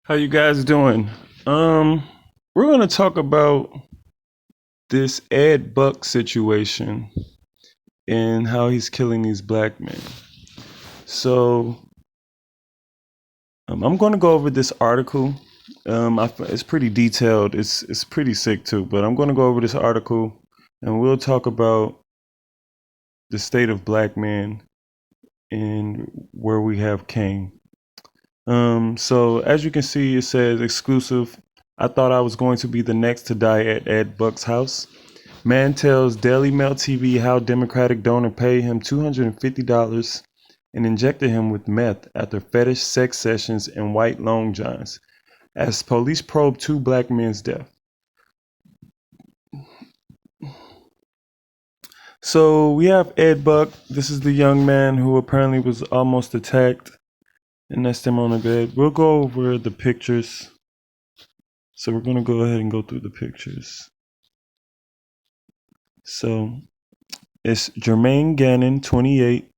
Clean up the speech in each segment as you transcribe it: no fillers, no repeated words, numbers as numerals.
How you guys doing? We're gonna talk about this Ed Buck situation and how he's killing these black men. So I'm gonna go over this article. It's pretty detailed. It's pretty sick too. But I'm gonna go over this article, and we'll talk about the state of black men and where we have came. So as you can see, it says exclusive. I thought I was going to be the next to die at Ed Buck's house. Man tells Daily Mail TV how Democratic donor paid him $250 and injected him with meth after fetish sex sessions and white long johns as police probe two black men's death. So we have Ed Buck. This is the young man who apparently was almost attacked, and that's him on the bed. We'll go over the pictures. So we're going to go ahead and go through the pictures. So it's Jermaine Gannon, 28,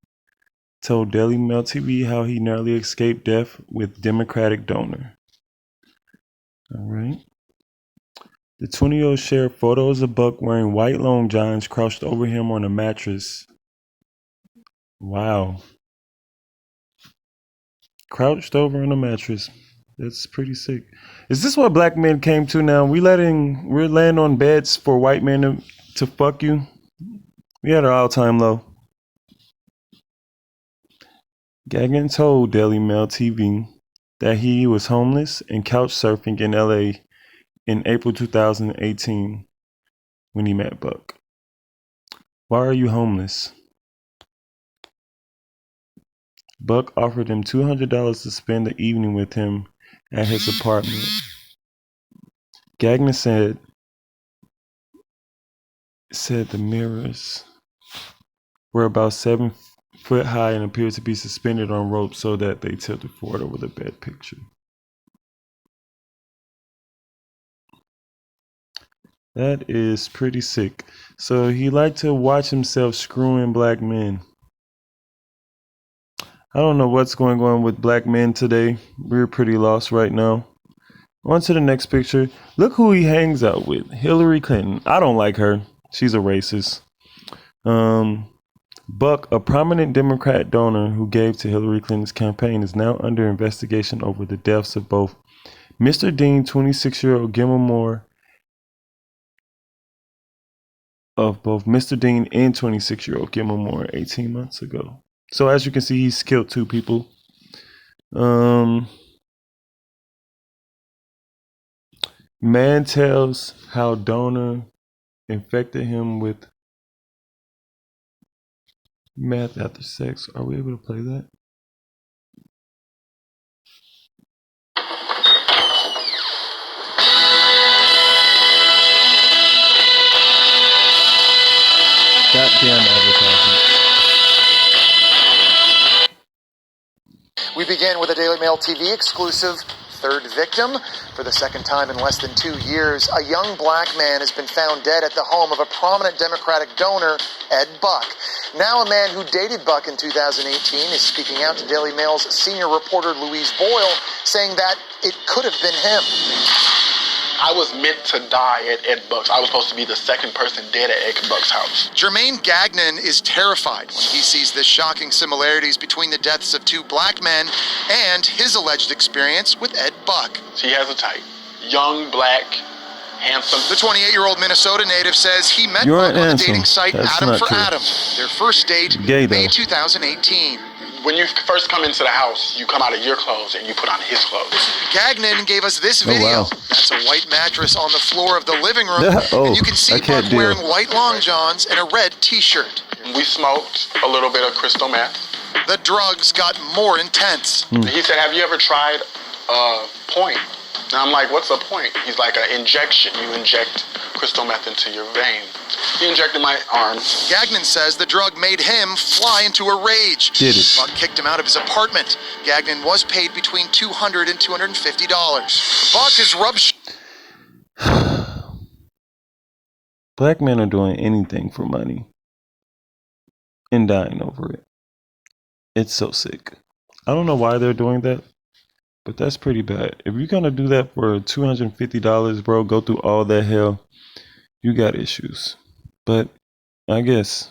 told Daily Mail TV how he narrowly escaped death with Democratic donor. All right. The 20-year-old shared photos of Buck wearing white long johns crouched over him on a mattress. Wow. Crouched over on a mattress. That's pretty sick. Is this what black men came to now? We're laying on beds for white men to fuck you? We had our all-time low. Gagnon told Daily Mail TV that he was homeless and couch surfing in LA in April 2018 when he met Buck. Why are you homeless? Buck offered him $200 to spend the evening with him at his apartment. Gagnon said the mirrors were about 7 foot high and appeared to be suspended on ropes so that they tilted forward over the bed picture. That is pretty sick. So he liked to watch himself screwing black men. I don't know what's going on with black men today. We're pretty lost right now. On to the next picture. Look who he hangs out with. Hillary Clinton. I don't like her. She's a racist. Buck, a prominent Democrat donor who gave to Hillary Clinton's campaign, is now under investigation over the deaths of both Mr. Dean, 26-year-old Gilmore Moore, of both Mr. Dean and 26-year-old Gilmore Moore 18 months ago. So as you can see, he's killed two people. Man tells how donor infected him with meth after sex. Are we able to play that? Goddamn advertisement. We begin with a Daily Mail TV exclusive. Third victim. For the second time in less than 2 years, a young black man has been found dead at the home of a prominent Democratic donor, Ed Buck. Now a man who dated Buck in 2018 is speaking out to Daily Mail's senior reporter Louise Boyle, saying that it could have been him. I was meant to die at Ed Buck's. I was supposed to be the second person dead at Ed Buck's house. Jermaine Gagnon is terrified when he sees the shocking similarities between the deaths of two black men and his alleged experience with Ed Buck. He has a type. Young, black, handsome. The 28-year-old Minnesota native says he met You're Buck on the handsome. dating site That's Adam not for true. Adam. Their first date, Gay, May though. 2018. When you first come into the house, you come out of your clothes and you put on his clothes. Gagnon gave us this Oh, video. wow. That's a white mattress on the floor of the living room. Oh, and you can see I can't Buck deal. wearing white long johns and a red t-shirt. We smoked a little bit of crystal meth. The drugs got more intense. He said, have you ever tried a point? And I'm like, what's a point? He's like, an injection. You inject crystal meth into your vein. He injected my arms. Gagnon says the drug made him fly into a rage. Did it? Buck kicked him out of his apartment. Gagnon was paid between $200 and $250. Buck is rubbed. Black men are doing anything for money and dying over it. It's so sick. I don't know why they're doing that, but that's pretty bad. If you're gonna do that for $250, bro, go through all that hell, you got issues. But I guess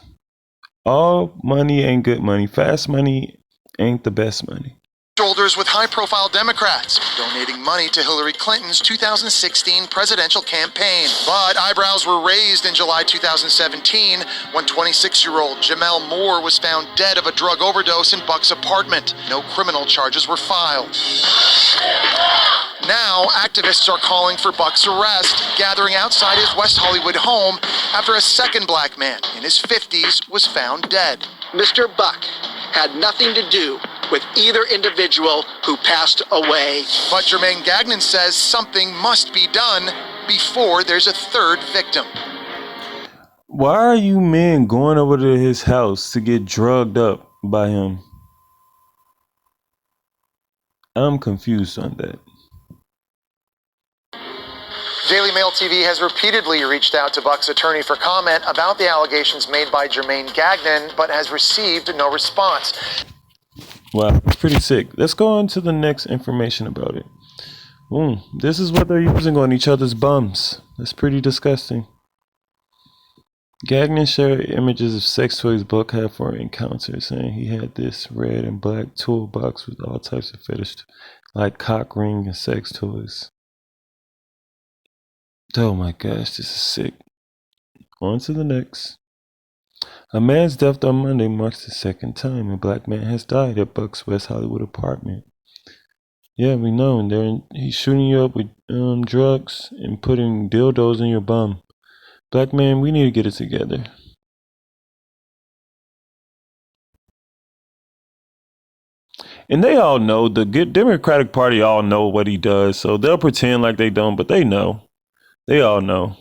all money ain't good money. Fast money ain't the best money. Shoulders with high-profile Democrats, donating money to Hillary Clinton's 2016 presidential campaign. But eyebrows were raised in July 2017 when 26-year-old Jamel Moore was found dead of a drug overdose in Buck's apartment. No criminal charges were filed. Now, activists are calling for Buck's arrest, gathering outside his West Hollywood home after a second black man in his 50s was found dead. Mr. Buck had nothing to do with either individual who passed away. But Jermaine Gagnon says something must be done before there's a third victim. Why are you men going over to his house to get drugged up by him? I'm confused on that. Daily Mail TV has repeatedly reached out to Buck's attorney for comment about the allegations made by Jermaine Gagnon, but has received no response. Wow, it's pretty sick. Let's go on to the next information about it. This is what they're using on each other's bums. That's pretty disgusting. Gagnon shared images of sex toys Buck had for an encounter, saying he had this red and black toolbox with all types of fetish, like cock ring and sex toys. Oh my gosh, this is sick. On to the next. A man's death on Monday marks the second time a black man has died at Buck's West Hollywood apartment. Yeah, we know. And he's shooting you up with drugs and putting dildos in your bum. Black man, we need to get it together. And they all know, the Democratic Party all know what he does, so they'll pretend like they don't, but they know. They all know.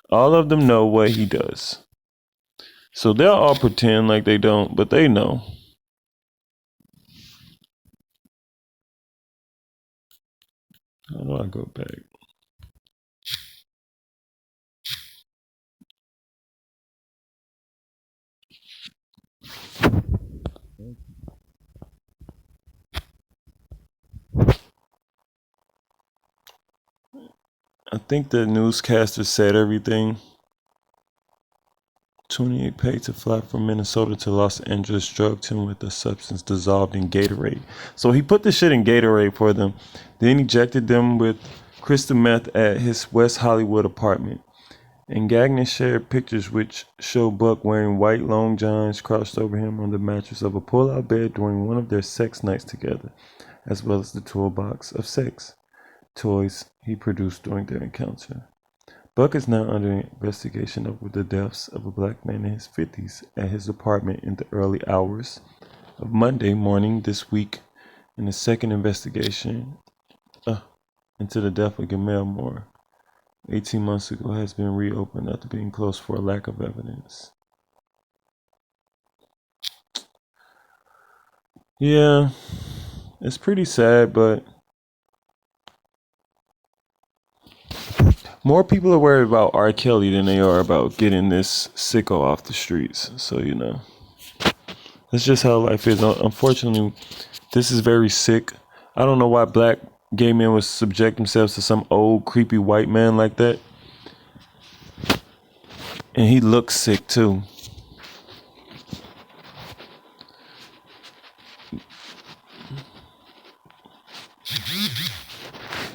All of them know what he does. So they'll all pretend like they don't, but they know. How do I go back? I think the newscaster said everything. 28 paid to fly from Minnesota to Los Angeles, drugged him with a substance dissolved in Gatorade. So he put the shit in Gatorade for them, then injected them with crystal meth at his West Hollywood apartment. And Gagnon shared pictures which show Buck wearing white long johns crouched over him on the mattress of a pull-out bed during one of their sex nights together, as well as the toolbox of sex toys he produced during their encounter. Buck is now under investigation over the deaths of a black man in his 50s at his apartment in the early hours of Monday morning this week, in the second investigation into the death of Jamel Moore, 18 months ago, has been reopened after being closed for a lack of evidence. Yeah, it's pretty sad, but more people are worried about R. Kelly than they are about getting this sicko off the streets. So, you know, that's just how life is. Unfortunately, this is very sick. I don't know why black gay men would subject themselves to some old, creepy white man like that. And he looks sick, too.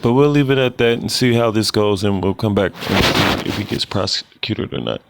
But we'll leave it at that and see how this goes, and we'll come back and see if he gets prosecuted or not.